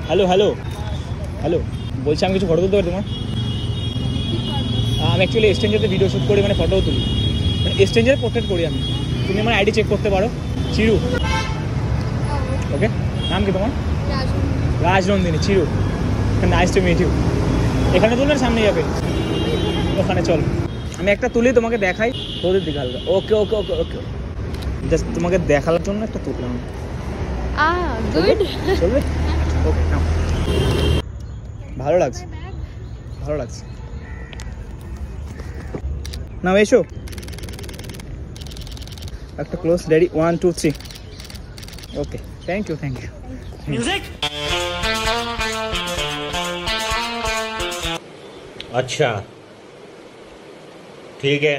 Hello hello hello, বলছি আমি কিছু ফটো তুলতে পারি তোমার? আমি অ্যাকচুয়ালি এক্সচেঞ্জারতে ভিডিও শ্যুট করি, মানে ফটোও তুলি, মানে এক্সচেঞ্জারে পোর্ট্রেট করি আমি। তুমি আমার আইডি চেক করতে পারো, চিরু। ওকে, নাম কি তোমার? Rajnandini. Chiru, nice to meet you. এখানে তুলবেন, সামনে যাবে, ওখানে চল। আমি একটা তুলি তোমাকে দেখাই, তোদের দিকে হালকা। ওকে ওকে ওকে ওকে, জাস্ট তোমাকে দেখার জন্য একটা তুললাম। গুড। চলবে? ওকে, নাও। ভালো লাগছে, ভালো লাগছে। নাও এসো, একটা close, ready, 1 2 3। Okay, thank you thank you. Music. अच्छा ठीक है।